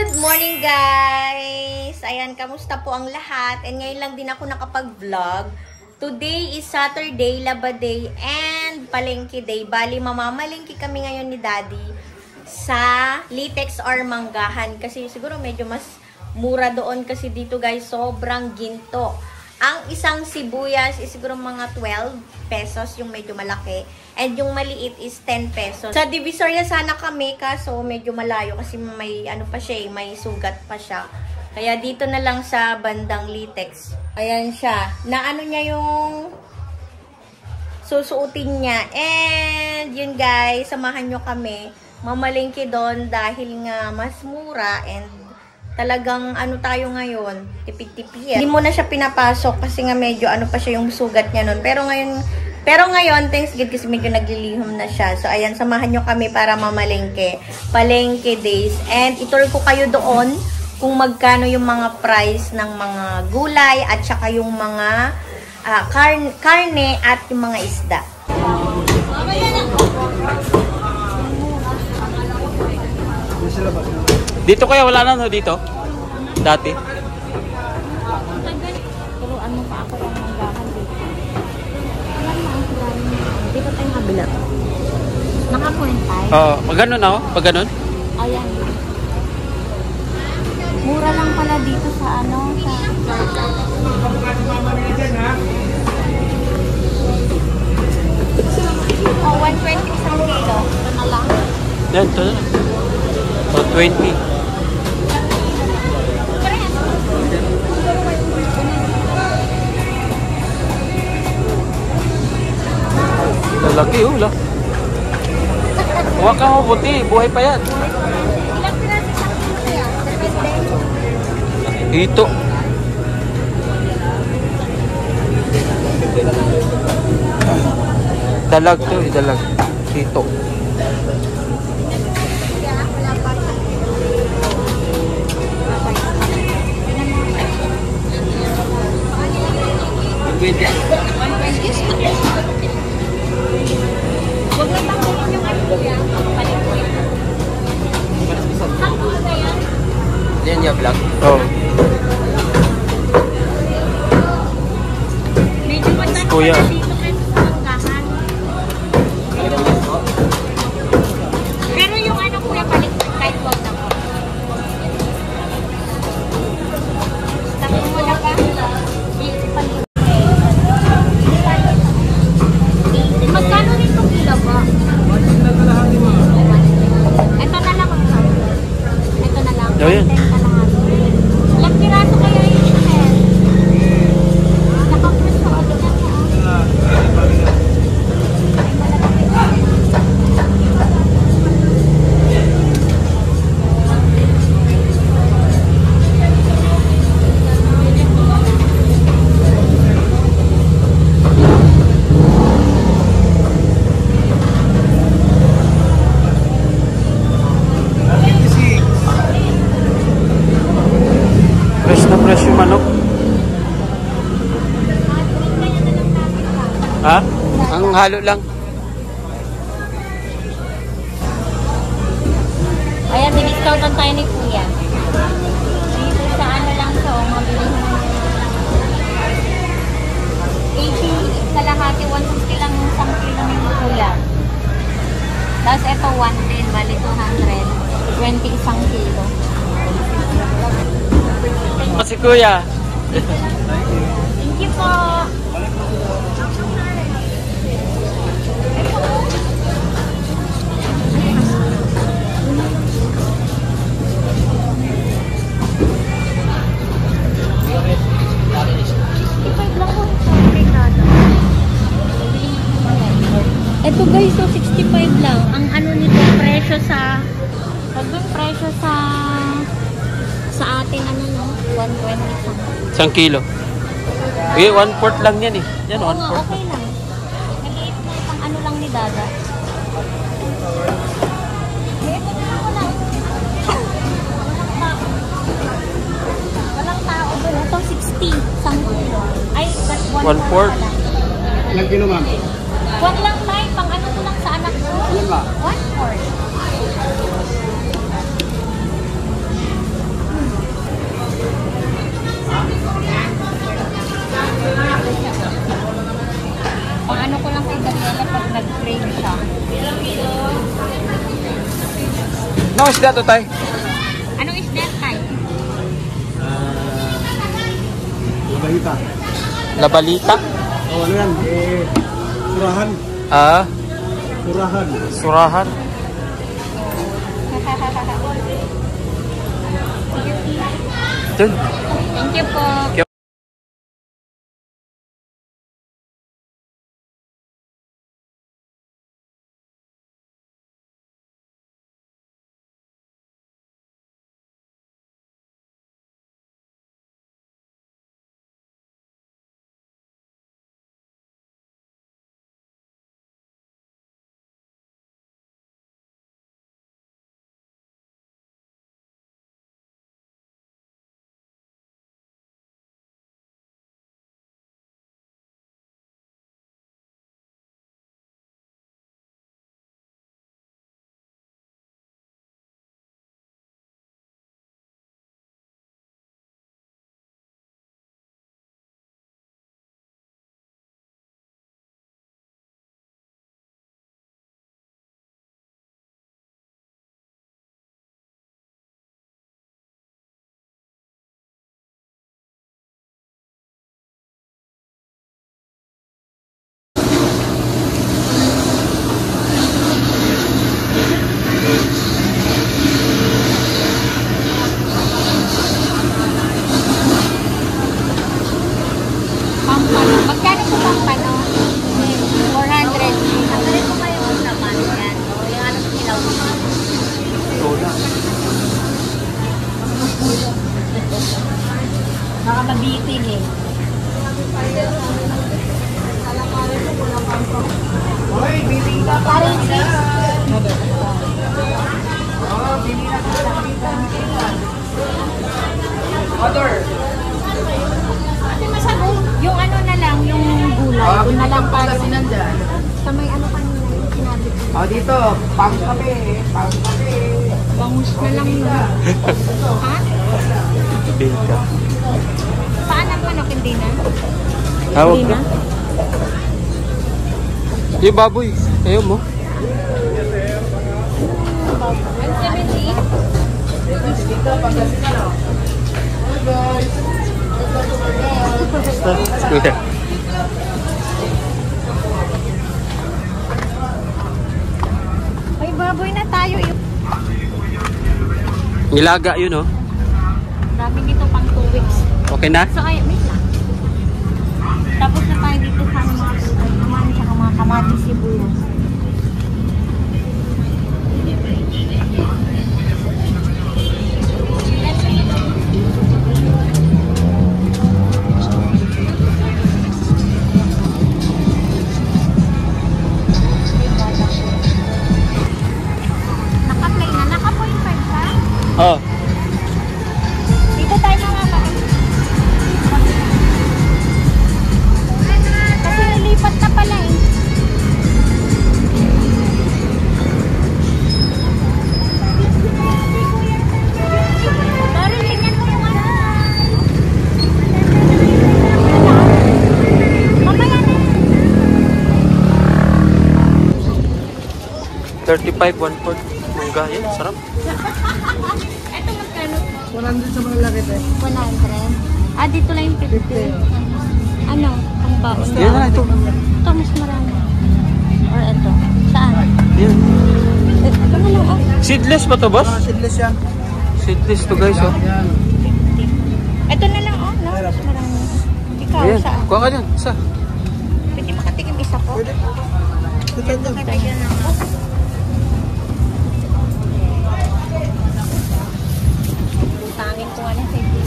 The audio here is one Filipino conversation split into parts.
Good morning guys! Ayan, kamusta po ang lahat? And ngayon lang din ako nakapag-vlog. Today is Saturday, Laba Day, and Palengke Day. Bali, mamamalengke kami ngayon ni Daddy sa Litex or Manggahan. Kasi siguro medyo mas mura doon kasi dito guys, sobrang ginto. Ang isang sibuyas is siguro mga 12 pesos, yung medyo malaki. And yung maliit is 10 pesos. Sa Divisoria sana kami, kaso medyo malayo kasi may ano pa siya, may sugat pa siya. Kaya dito na lang sa bandang Litex. Ayan siya. Na ano niya yung susuotin niya. And yun guys, samahan nyo kami. Mamalengke doon dahil nga mas mura and talagang ano tayo ngayon, tipid-tipid. Hindi mo na siya pinapasok kasi nga medyo ano pa siya yung sugat niya nun. Pero ngayon, thanks God kasi medyo naglilihom na siya. So ayan, samahan nyo kami para mamalengke. Palengke days. And itour ko kayo doon kung magkano yung mga price ng mga gulay at saka yung mga karne at yung mga isda. Dito kaya wala na no dito? Dati. Turuan mo pa ako ng Manggahan dito. Dito tayong kabila. Naka-point tayo. Oo, pag ganun ako, pag ganun. Ayan. Mura lang pala dito sa ano, sa oh, 120 isang kilo. Ito na lang. Yan, ito na. O, 20. Laki oh, la. Huwag ka mo puti, buhay pa yan. Ilang piraso isang kilo kaya? Dito. Dalag to, dalag. Dito. Huwag lang tanggalin yung ano kuya. Saan na yan? Yan yung vlog? Oo. Medyo matanda Kuya. na dito kayo sa Manggahan. Pero yung ano kuya, paligtad kahit wag na po. Tapos mo na pa. Magkano rin itong kilo po? Ito na lang ang ito na lang. Oh, yan. Ilang piraso kaya yung sir? Nakapreso agad na siya. Fresh yung manok. Ha? Ang halo lang. Ayan, din-discountan tayo ni Kuya. Dito sa ano lang to, mabili mo. 80 kalahati, 150 lang yung 1 kilo ni Kuya. Tapos ito 110, bali 200. 20 isang kilo. Si Kuya. Thank you po. Ito guys, so 65 lang. Ang ano nito, presyo sa atin ano no, 120 Isang kilo. Eh, 1/4 lang yan eh. Yan, 1/4. Okay lang. Nag-iit na isang ano lang ni Dada. Walang tao doon. Ito 60. Isang kilo. Ay, 1/4. Ilang kilo ma'am? Wag lang tayo. Pang ano to lang sa anak ko. Ilan ba? 1/4. Anong isda to, tay? Anong isda, tay? Balita. Labalita? Oh, ano yan? Surahan. Ah, Surahan. surahan. Dun. Thank you po. Pampano. Magkano po pampano? 400. Tanggalin ko kayo ng laman yan. O, yung ano sa kilaw. Baka mabitin eh. Hoy, biling ka. Parang sis. Mother. Ate masago, yung ano na lang, yung gulay. Doon na lang tayo. Sa may ano kanina yung sinabi ko. Oh, dito. Pang-kape. Pang-kape. Bangus na lang yun. Ha? Bilka. Saan ang manok? Hindi na? Tawag Hindi na. na? Yung baboy. Ayaw mo. 170? Okay. Ay, baboy na tayo. Nilaga yun, oh. Dami dito pang 2 weeks. Okay na? So, ay, wait lang. Tapos na tayo dito sa mga gulay naman, tsaka mga kamatis, sibuyas. Naka-play na, naka-point 5 ka? Oh. Dito tayo mga kasi nilipat na pala eh. Parang tingnan mo yung ano. Mamaya na. 35, 1/4. Mangga yan, sarap. Ito magkano? 100 sa mga laki, te. 100. Ah, dito lang yung 50. Ano? Ang baon Yan na, ito. Ito, mas marami. Or ito. Saan? Yan. Ito na lang, oh. Seedless ba to, boss? Seedless yan. Seedless to, guys, oh. Yan. 50. Ito na lang, oh. No? Mas marami. Ikaw, Ayan, saan? kuha ka dyan. Isa. Pwede makatikim isa po? Pwede. Pwede. Makatikim na nga. Tangin ko nga sa ito.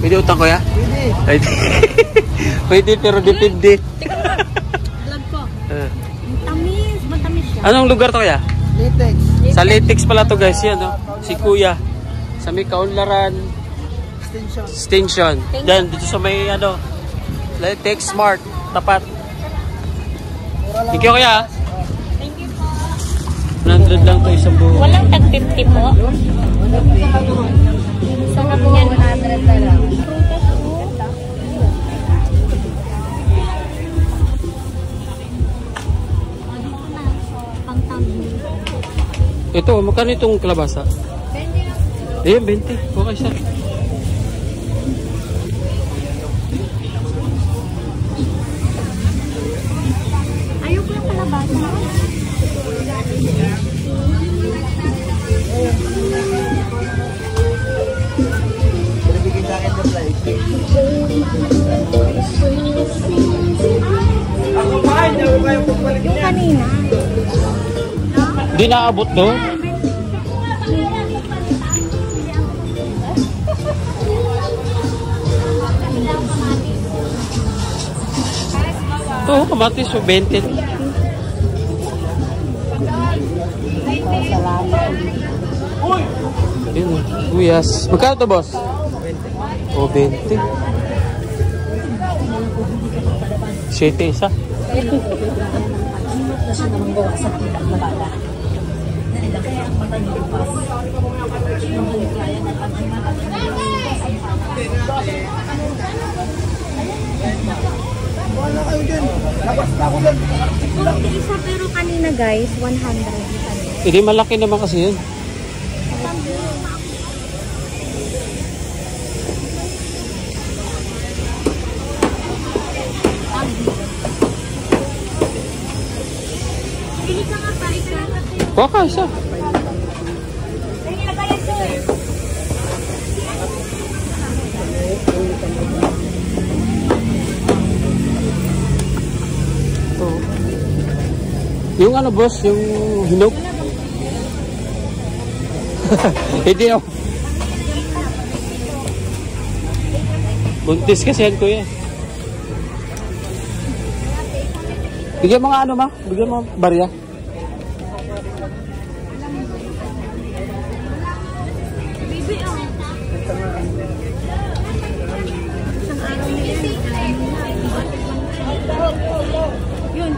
Pwede utang ko, ya? Pwede. Pwede. Pwede, pero depende. Vlog ko. Ah. Matamis. Matamis siya. Anong lugar to, ya? Latex. Sa Latex pala to, guys. Yan, oh. Si Kuya. Sa may Kaunlaran Extension. Station. Yan, dito sa may, ano, Latex Smart. Tapat. Thank you, Kuya. Thank you po. 100 lang to, isang buo. Walang tag 50 po. Sarap niyan. 100 na lang. Prutas po. Pang-tabi. Ito, magkano itong kalabasa? 20 lang. Ayan, 20. Okay siya. Ayoko yung kalabasa. Pinabigay sa akin ng flight. Ako ba? Hindi ako kayong pagbalik Yung niya. kanina. Di naabot to. Ito, kamatis so 20. Yun, guyas. Magkano to, boss? 20. O, 20. 7 isa. Wala kayo dyan. Labas na ako dyan. Isa pero kanina guys, 100. Hindi malaki naman kasi yun. Pili ka nga pa, isa. Kuha ka isa. Ito. Yung ano boss, yung hinog. Hindi oh. Buntis kasi yan kuya. Bigyan mo nga ano ma? Bigyan mo barya. Yun.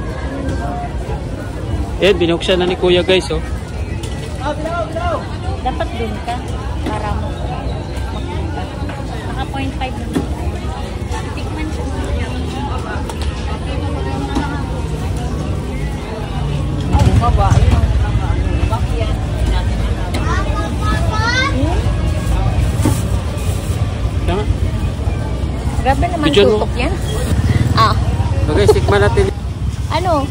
Eh, binuksan na ni kuya guys oh. Dapat dun ka para mo makita. Naka 0.5 naman. Tikman siya. Bumaba. Tama? Grabe naman Diyan mo. tutok yan. Ah. Okay, tikman natin. Ano?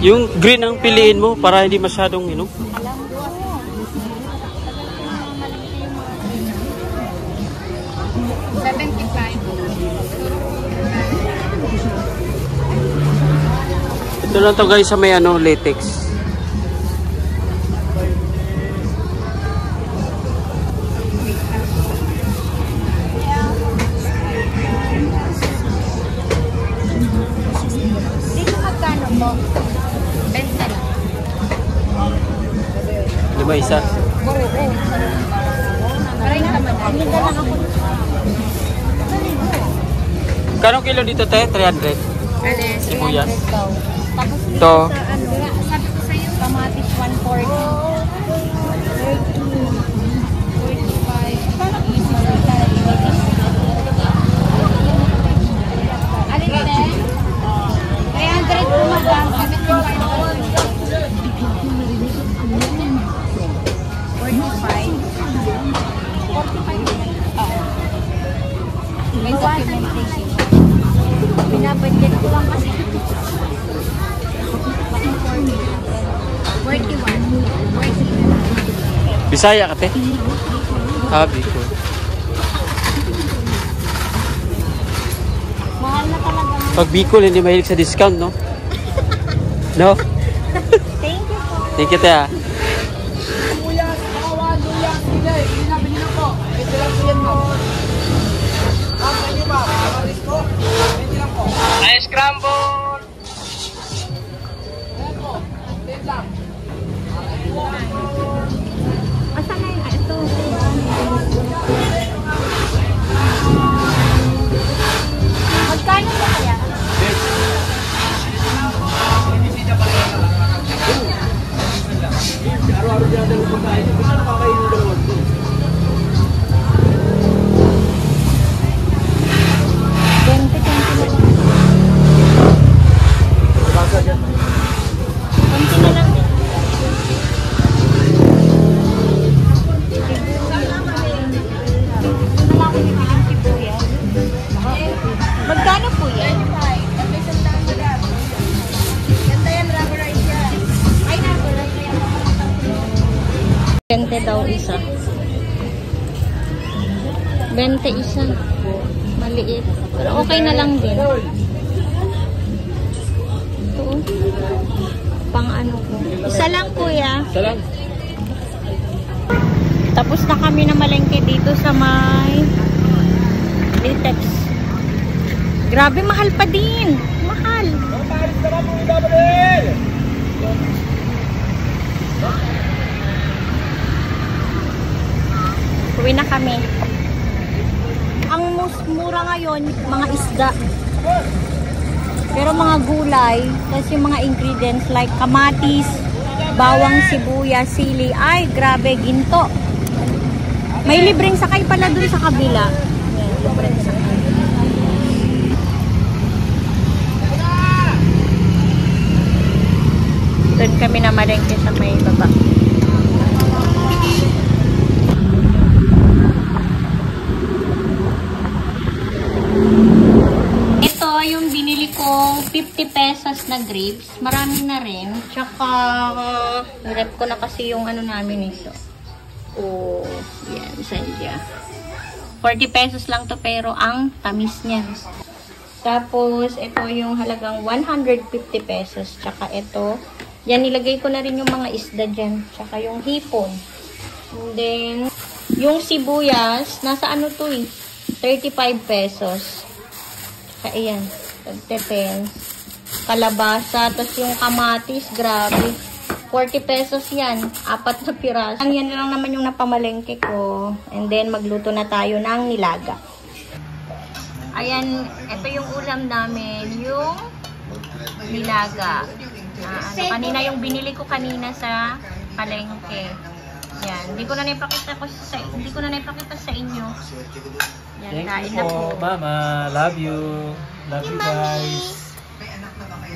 Yung green ang piliin mo para hindi masyadong hinog. Alam ko. Ito lang to guys sa may ano, latex. Dito magkano mo? 20 lang. Lima isa. Oo. Paray naman. Hindi na lang ako. Kano kilo dito tayo? 300. Alis. Sibuyas. Tapos Ito. sa ano, sabi ko sa'yo, kamatis 140. 45. Parang easy. Alin din? 300 pumadang. 45. May documentation. Binabudget ko lang kasi. 41. Bisaya ka te? Sabi ko. Mahal na talaga. Pag Bicol hindi mahilig sa discount, no? No? Thank you po. Thank you te ah. Buyas, kawan, buyas. Hindi, binabili na po. Ito lang po yan mo. Ang kanyo ba? Kamaris ko? Ito lang po. Ice scramble! Ayan po. Ito lang. Asa na yun? Ito. Magkano ba kaya? Araw-araw dyan ang pagkain. Gusto nakakain ng dalawang po. 20 daw isa. 20 isa. Maliit. Pero okay na lang din. Ito. Pang ano ko. Isa lang, kuya. Isa lang. Tapos na kami na malengke dito sa may Litex. Grabe, mahal pa din. Mahal. Uwi na kami. Ang most mura ngayon, mga isda. Pero mga gulay, tapos yung mga ingredients like kamatis, bawang, sibuyas, sili, ay grabe, ginto. May libreng sakay pala dun sa kabila. Ayan, libreng sakay. Doon kami na malengke sa may baba. Ito yung binili kong 50 pesos na grapes. Marami na rin. Tsaka, rep ko na kasi yung ano namin ito. Oh, yan, sadya. 40 pesos lang to pero ang tamis niya. Tapos, ito yung halagang 150 pesos. Tsaka ito, yan, nilagay ko na rin yung mga isda dyan. Tsaka yung hipon. And then, yung sibuyas, nasa ano to eh, 35 pesos. Tsaka ayan, 10. Kalabasa, tapos yung kamatis, grabe. 40 pesos yan. 4 na piraso. Ang yan lang naman yung napamalengke ko. And then, magluto na tayo ng nilaga. Ayan, ito yung ulam namin. Yung nilaga. Kanina yung binili ko kanina sa palengke. Yan. Hindi ko na naipakita sa inyo. Yan, kain na po. Mama. Love you. Love you guys.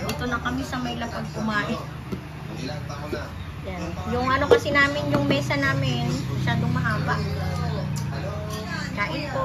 Ito na kami sa may lapag kumain. Yan. Yung ano kasi namin, yung mesa namin, masyadong mahaba. Kain po.